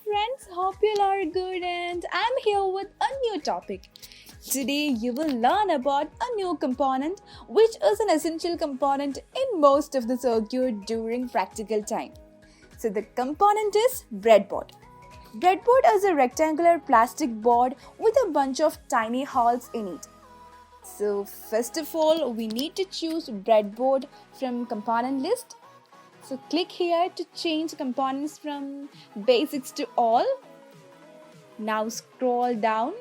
friends, hope you all are good and I'm here with a new topic. Today you will learn about a new component which is an essential component in most of the circuit during practical time. So the component is breadboard. Breadboard is a rectangular plastic board with a bunch of tiny holes in it. So first of all we need to choose breadboard from component list. So click here to change components from basics to all. Now scroll down.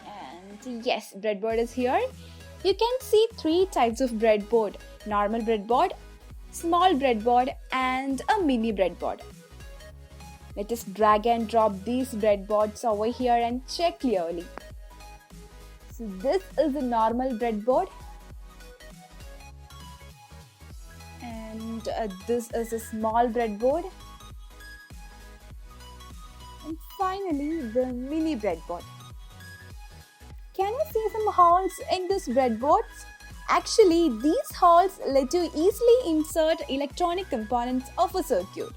And yes, breadboard is here. You can see three types of breadboard. Normal breadboard, small breadboard and a mini breadboard. Let us drag and drop these breadboards over here and check clearly. So this is a normal breadboard. And this is a small breadboard. And finally, the mini breadboard. Can you see some holes in these breadboards? Actually, these holes let you easily insert electronic components of a circuit.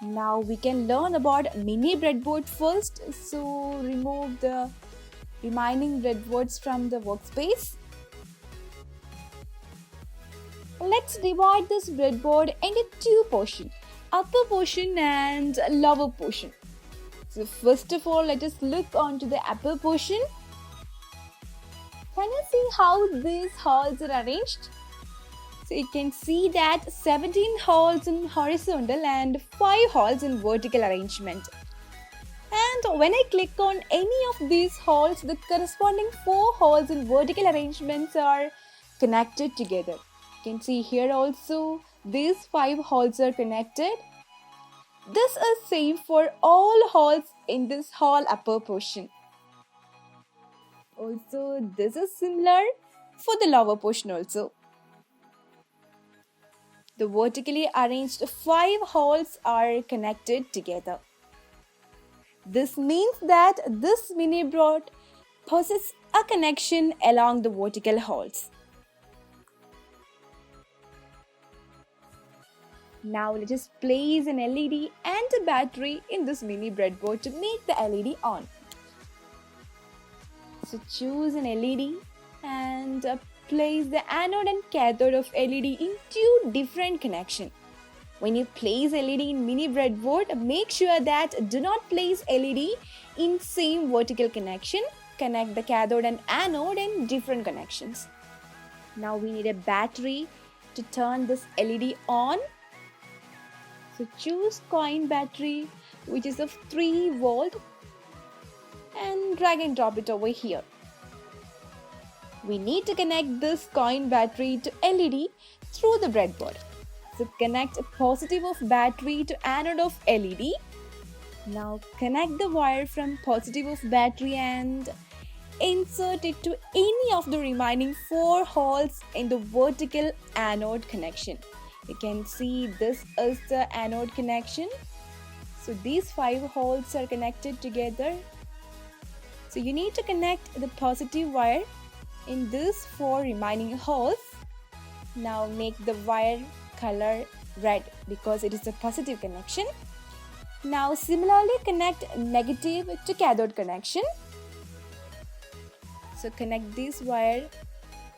Now we can learn about mini breadboard first. So remove the remaining breadboards from the workspace. Let's divide this breadboard into two portions, upper portion and lower portion. So first of all, let us look onto the upper portion. Can you see how these holes are arranged? So you can see that 17 holes in horizontal and 5 holes in vertical arrangement. And when I click on any of these holes, the corresponding 4 holes in vertical arrangements are connected together. You can see here also these 5 holes are connected. This is same for all holes in this whole upper portion. Also, this is similar for the lower portion also. The vertically arranged 5 holes are connected together. This means that this mini board possesses a connection along the vertical holes. Now let us place an LED and a battery in this mini breadboard to make the LED on. So choose an LED and place the anode and cathode of LED in two different connections. When you place LED in mini breadboard, make sure that do not place LED in same vertical connection. Connect the cathode and anode in different connections. Now we need a battery to turn this LED on. So choose coin battery which is of 3 volt and drag and drop it over here. We need to connect this coin battery to LED through the breadboard. So connect a positive of battery to anode of LED. Now connect the wire from positive of battery and insert it to any of the remaining 4 holes in the vertical anode connection. You can see this is the anode connection. So these 5 holes are connected together. So you need to connect the positive wire in these 4 remaining holes. Now make the wire color red because it is a positive connection. Now similarly connect negative to cathode connection. So connect this wire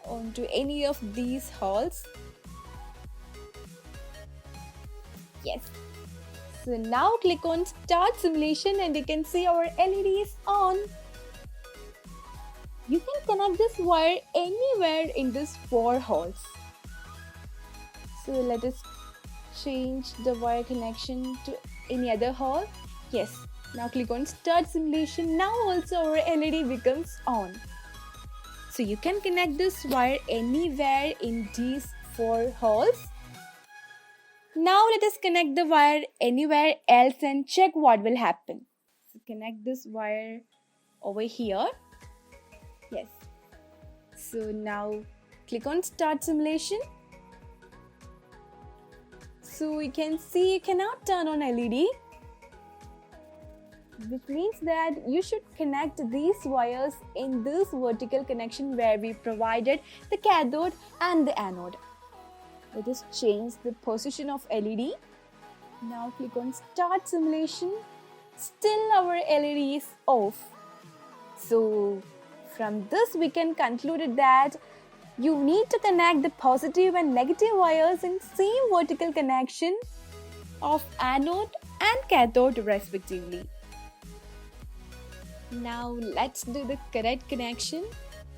onto any of these holes. Yes. So now click on start simulation and you can see our LED is on. You can connect this wire anywhere in these 4 holes. So let us change the wire connection to any other hole. Yes. Now click on start simulation. Now also our LED becomes on. So you can connect this wire anywhere in these 4 holes. Now let us connect the wire anywhere else and check what will happen. So connect this wire over here. Yes. So now click on start simulation. So we can see you cannot turn on LED, which means that you should connect these wires in this vertical connection where we provided the cathode and the anode. Let us change the position of LED. Now click on Start Simulation. Still our LED is off. So from this we can conclude that you need to connect the positive and negative wires in same vertical connection of anode and cathode respectively. Now let's do the correct connection.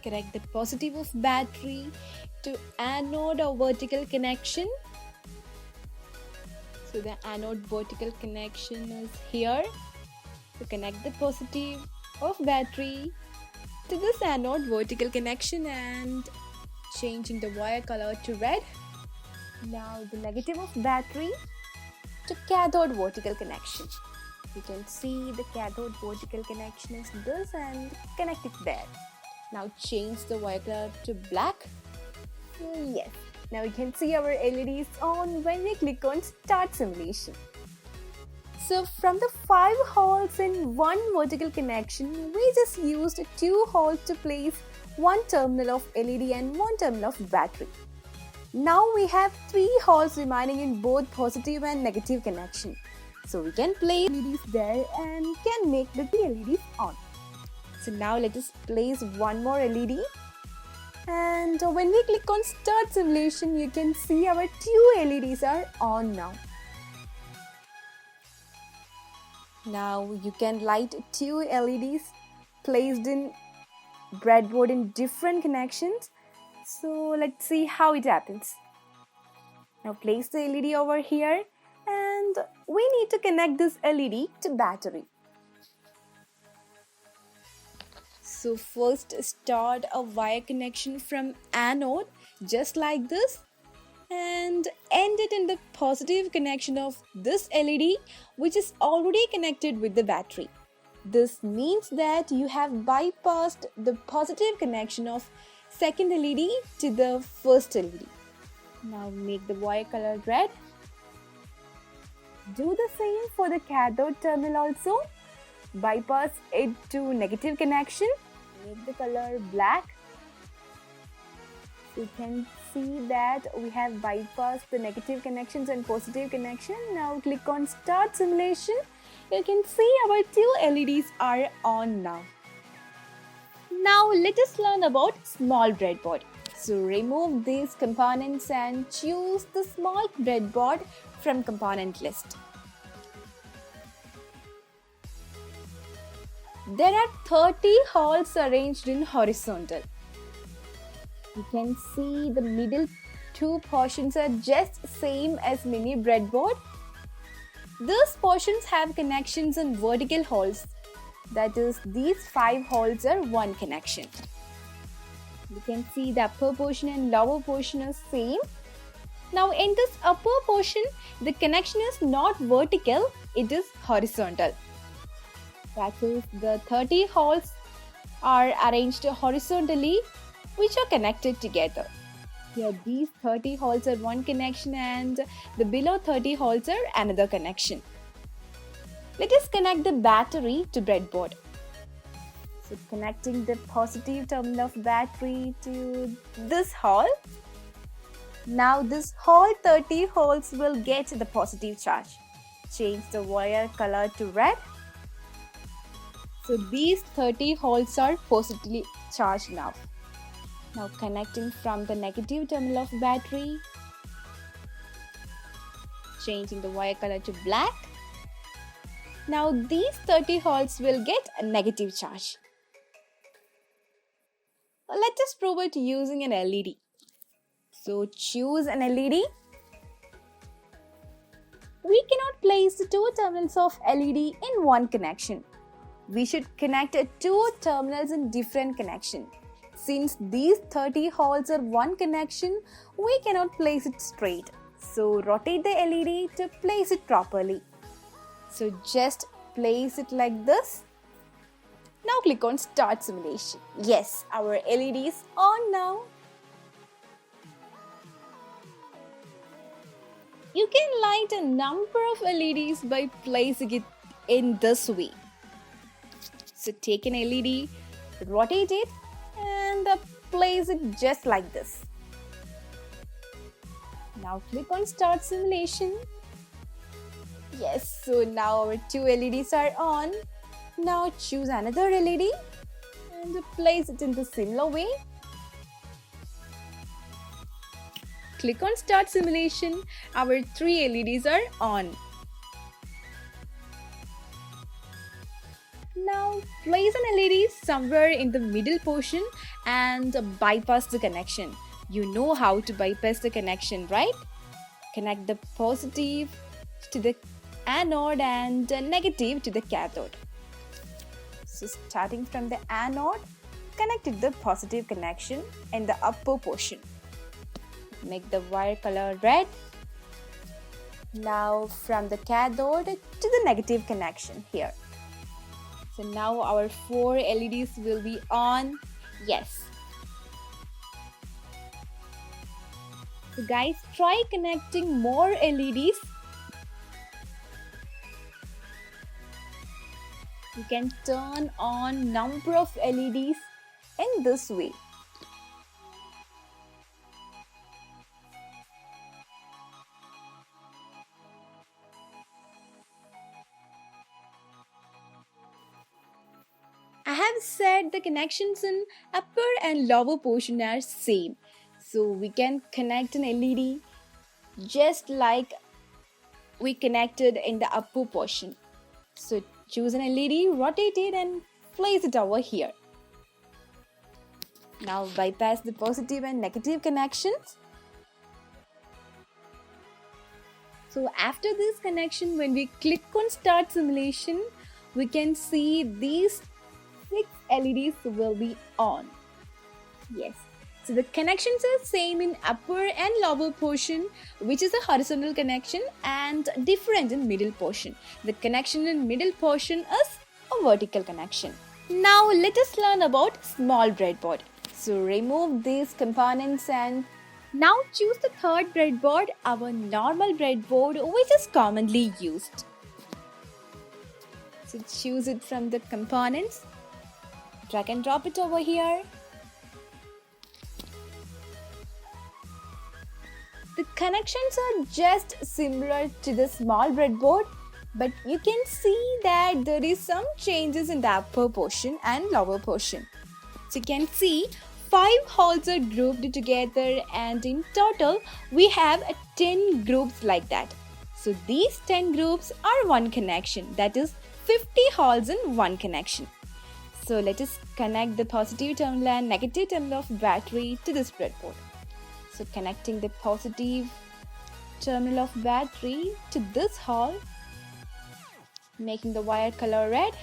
Connect the positive of battery to anode or vertical connection. So the anode vertical connection is here. So connect the positive of battery to this anode vertical connection and changing the wire color to red. Now the negative of battery to cathode vertical connection. You can see the cathode vertical connection is this and connect it there. Now change the wire color to black. Yes, now you can see our LED is on when we click on Start Simulation. So from the 5 holes in one vertical connection, we just used 2 holes to place one terminal of LED and one terminal of battery. Now we have 3 holes remaining in both positive and negative connection. So we can place LEDs there and can make the LEDs on. So now let us place one more LED. And when we click on Start Simulation, you can see our 2 LEDs are on now. Now you can light 2 LEDs placed in breadboard in different connections. So let's see how it happens. Now place the LED over here and we need to connect this LED to battery. So first start a wire connection from anode just like this and end it in the positive connection of this LED which is already connected with the battery. This means that you have bypassed the positive connection of second LED to the first LED. Now make the wire color red. Do the same for the cathode terminal also. Bypass it to negative connection. Make the color black. You can see that we have bypassed the negative connections and positive connection. Now click on Start Simulation. You can see our 2 LEDs are on now. Now let us learn about small breadboard. So remove these components and choose the small breadboard from component list. There are 30 holes arranged in horizontal. You can see the middle 2 portions are just same as mini breadboard. These portions have connections in vertical holes. That is, these 5 holes are one connection. You can see the upper portion and lower portion is same. Now in this upper portion, the connection is not vertical, it is horizontal. That is, the 30 holes are arranged horizontally, which are connected together. Here these 30 holes are one connection and the below 30 holes are another connection. Let us connect the battery to breadboard. So connecting the positive terminal of battery to this hole. Now this whole 30 holes will get the positive charge. Change the wire color to red. So these 30 holes are positively charged now. Now connecting from the negative terminal of battery. Changing the wire color to black. Now these 30 holes will get a negative charge. Let us prove it using an LED. So choose an LED. We cannot place the 2 terminals of LED in one connection. We should connect 2 terminals in different connection. Since these 30 holes are one connection, we cannot place it straight. So rotate the LED to place it properly. So just place it like this. Now click on Start Simulation. Yes, our LED is on now. You can light a number of LEDs by placing it in this way. So take an LED, rotate it and place it just like this. Now click on Start Simulation. Yes, so now our two LEDs are on. Now choose another LED and place it in the similar way. Click on Start Simulation. Our three LEDs are on. Now place an LED somewhere in the middle portion and bypass the connection. You know how to bypass the connection, right? Connect the positive to the anode and negative to the cathode. So starting from the anode, connect the positive connection in the upper portion. Make the wire color red. Now from the cathode to the negative connection here. So now our 4 LEDs will be on. Yes. So guys, try connecting more LEDs. You can turn on number of LEDs in this way. I have said the connections in upper and lower portion are same. So we can connect an LED just like we connected in the upper portion. So choose an LED, rotate it and place it over here. Now bypass the positive and negative connections. So after this connection, when we click on Start Simulation, we can see these 6 LEDs will be on. Yes. So the connections are same in upper and lower portion, which is a horizontal connection, and different in middle portion. The connection in middle portion is a vertical connection. Now let us learn about small breadboard. So remove these components and now choose the third breadboard, our normal breadboard, which is commonly used. So choose it from the components. Drag and drop it over here. The connections are just similar to the small breadboard, but you can see that there is some changes in the upper portion and lower portion. So you can see 5 holes are grouped together, and in total we have 10 groups like that. So these 10 groups are one connection, that is 50 holes in one connection. So let us connect the positive terminal and negative terminal of battery to this breadboard. So connecting the positive terminal of battery to this hole, making the wire color red.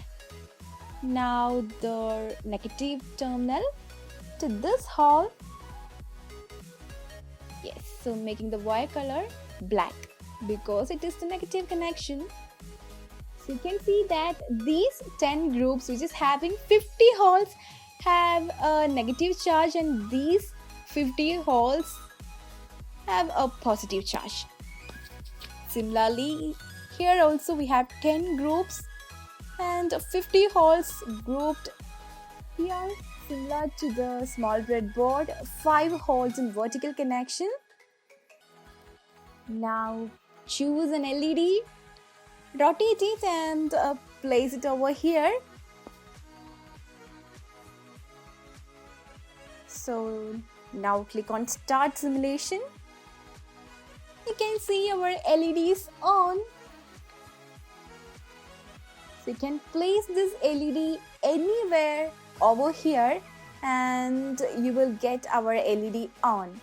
Now the negative terminal to this hole. Yes, so making the wire color black because it is the negative connection. So you can see that these 10 groups, which is having 50 holes, have a negative charge, and these 50 holes have a positive charge. Similarly, here also we have 10 groups and 50 holes grouped here, similar to the small breadboard, 5 holes in vertical connection. Now choose an LED, rotate it and place it over here. So now click on Start Simulation. You can see our LEDs on. So you can place this LED anywhere over here and you will get our LED on.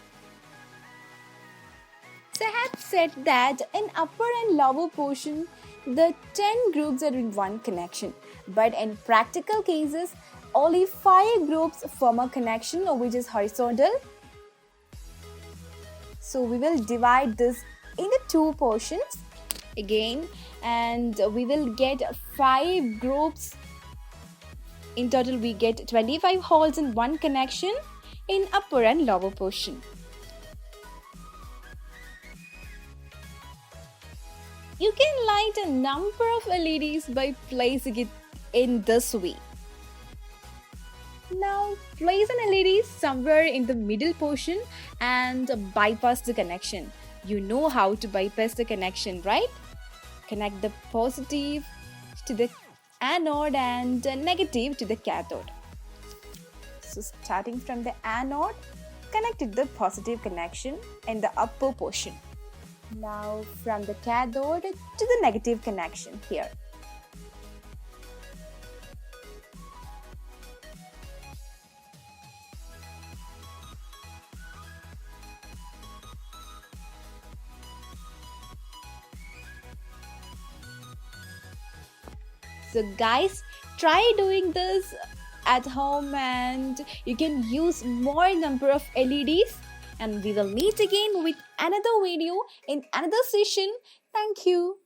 So I have said that in upper and lower portion, the 10 groups are in one connection. But in practical cases, only 5 groups form a connection which is horizontal. So we will divide this into 2 portions again, and we will get 5 groups. In total we get 25 holes in one connection in upper and lower portion. You can light a number of LEDs by placing it in this way. Now place an LED somewhere in the middle portion and bypass the connection. You know how to bypass the connection, right? Connect the positive to the anode and negative to the cathode. So starting from the anode, connect to the positive connection in the upper portion. Now from the cathode to the negative connection here. So guys, try doing this at home and you can use more number of LEDs, and we will meet again with another video in another session. Thank you.